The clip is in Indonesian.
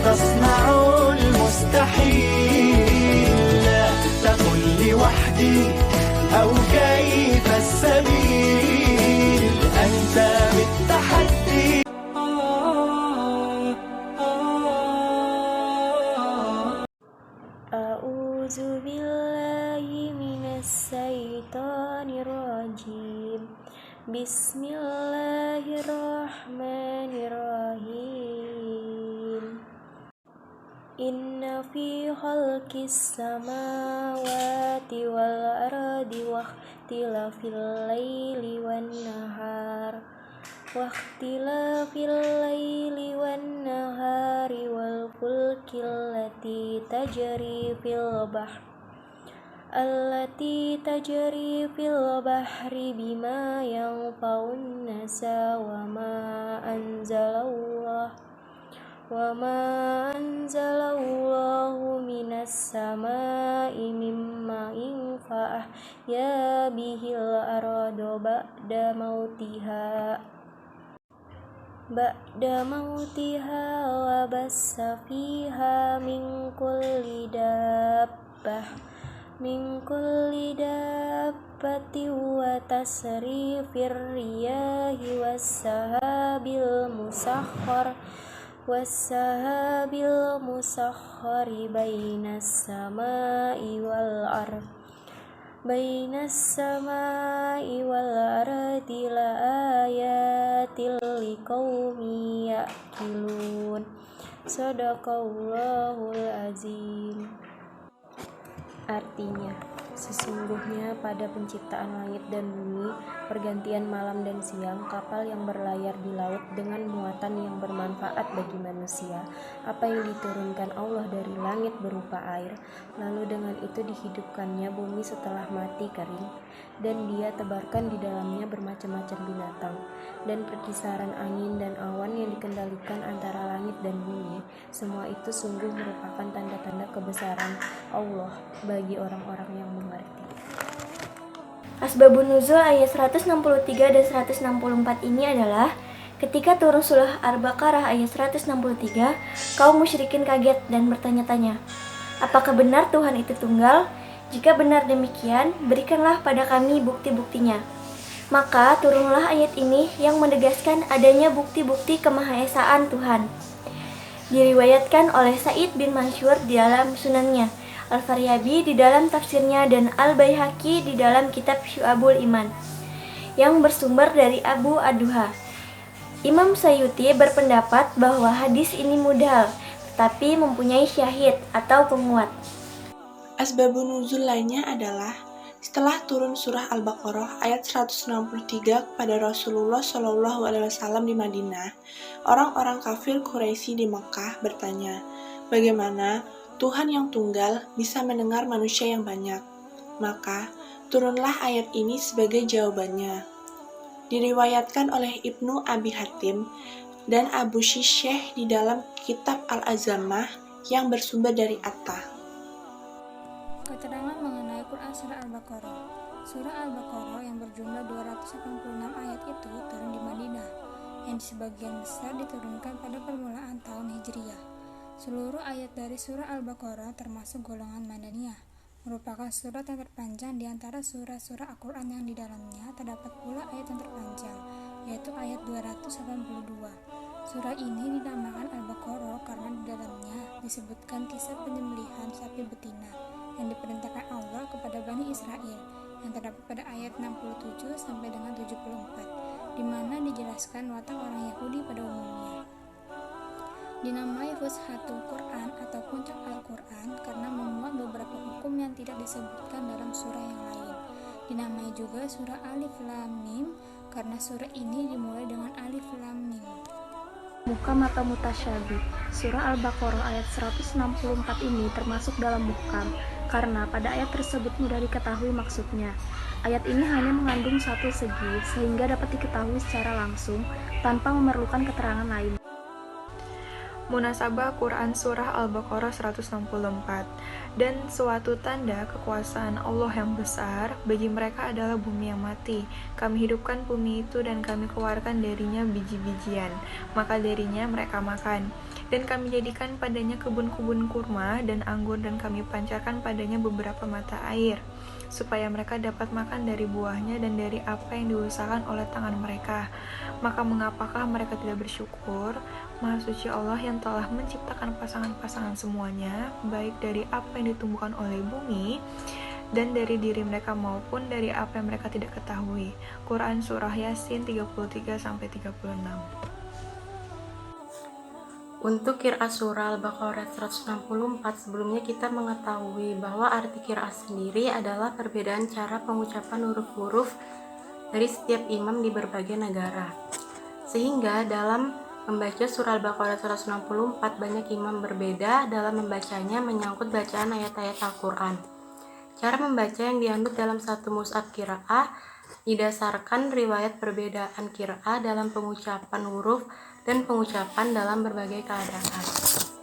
تصنع المستحيل لا تقل لي وحدي أو كيف السبيل أنت بالتحدي. A'udzu billahi minas syaitonir rajim. Bismillahirrahmanirrahim. Inna fi khalqis samawati wal ardi wa ikhtilafil laili wan nahar wal fulkil allati tajri fil bahri bima yanfa'un nasa wa ma anzalallahu minas samai mim ma'in fa ahya bihil arda ba'da mautiha wa bassa fiha min kulli dabbatin wa tasrifir riyahi wassahabil musakhkhari bainas samai wal ardi la ayatil liqaumin ya'qilun. Shadaqallahul azim. Artinya, sesungguhnya pada penciptaan langit dan bumi, pergantian malam dan siang, kapal yang berlayar di laut dengan muatan yang bermanfaat bagi manusia, apa yang diturunkan Allah dari langit berupa air, lalu dengan itu dihidupkannya bumi setelah mati kering, dan Dia tebarkan di dalamnya bermacam-macam binatang, dan perkisaran angin dan awan yang dikendalikan antara langit dan bumi, semua itu sungguh merupakan tanda-tanda kebesaran Allah bagi orang-orang yang mengerti. Asbabun nuzul ayat 163 dan 164 ini adalah ketika turun surah Al-Baqarah ayat 163, kaum musyrikin kaget dan bertanya-tanya, apakah benar Tuhan itu tunggal? Jika benar demikian, berikanlah pada kami bukti-buktinya. Maka turunlah ayat ini yang menegaskan adanya bukti-bukti kemahaesaan Tuhan. Diriwayatkan oleh Sa'id bin Mansur di dalam sunannya, Al-Faryabi di dalam tafsirnya, dan Al-Baihaqi di dalam kitab Syu'abul Iman, yang bersumber dari Abu Ad-Duha. Imam Sayyuti berpendapat bahwa hadis ini mudhal, tetapi mempunyai syahid atau penguat. Asbabun nuzul lainnya adalah setelah turun surah Al-Baqarah ayat 163 kepada Rasulullah SAW di Madinah, orang-orang kafir Quraisy di Mekah bertanya, bagaimana Tuhan yang tunggal bisa mendengar manusia yang banyak? Maka turunlah ayat ini sebagai jawabannya. Diriwayatkan oleh Ibnu Abi Hatim dan Abu Syisyeh di dalam kitab Al-Azamah yang bersumber dari Atta. Keterangan mengenai Quran Surah Al-Baqarah. Surah Al-Baqarah yang berjumlah 286 ayat itu turun di Madinah, yang sebagian besar diturunkan pada permulaan tahun Hijriyah. Seluruh ayat dari Surah Al-Baqarah termasuk golongan Madaniyah, merupakan surat yang terpanjang di antara surah-surah Al-Quran yang di dalamnya terdapat pula ayat yang terpanjang, yaitu ayat 282. Surah ini dinamakan Al-Baqarah karena di dalamnya disebutkan kisah penyembelihan sapi betina yang diperintahkan Allah kepada Bani Israel, yang terdapat pada ayat 67 sampai dengan 74, di mana dijelaskan watak orang Yahudi pada umumnya. Dinamai Fushatul Quran atau puncak Al-Quran karena memuat beberapa hukum yang tidak disebutkan dalam surah yang lain. Dinamai juga surah Alif Lam Mim karena surah ini dimulai dengan Alif Lam Mim. Muhkam atau mutasyabih. Surah Al-Baqarah ayat 164 ini termasuk dalam muhkam karena pada ayat tersebut mudah diketahui maksudnya. Ayat ini hanya mengandung satu segi sehingga dapat diketahui secara langsung tanpa memerlukan keterangan lain. Munasabah Quran Surah Al-Baqarah 164. Dan suatu tanda kekuasaan Allah yang besar bagi mereka adalah bumi yang mati. Kami hidupkan bumi itu dan kami keluarkan darinya biji-bijian, maka darinya mereka makan. Dan kami jadikan padanya kebun-kebun kurma dan anggur, dan kami pancarkan padanya beberapa mata air, supaya mereka dapat makan dari buahnya dan dari apa yang diusahakan oleh tangan mereka. Maka mengapakah mereka tidak bersyukur? Maha suci Allah yang telah menciptakan pasangan-pasangan semuanya, baik dari apa yang ditumbuhkan oleh bumi dan dari diri mereka maupun dari apa yang mereka tidak ketahui. Quran Surah Yasin 33-36. Untuk qiraat surah Al-Baqarah 164, sebelumnya kita mengetahui bahwa arti qiraat sendiri adalah perbedaan cara pengucapan huruf-huruf dari setiap imam di berbagai negara. Sehingga dalam membaca surah Al-Baqarah 164, banyak imam berbeda dalam membacanya menyangkut bacaan ayat-ayat Al-Quran. Cara membaca yang dianut dalam satu mushaf qiraah didasarkan riwayat perbedaan qiraah dalam pengucapan huruf dan pengucapan dalam berbagai keadaan.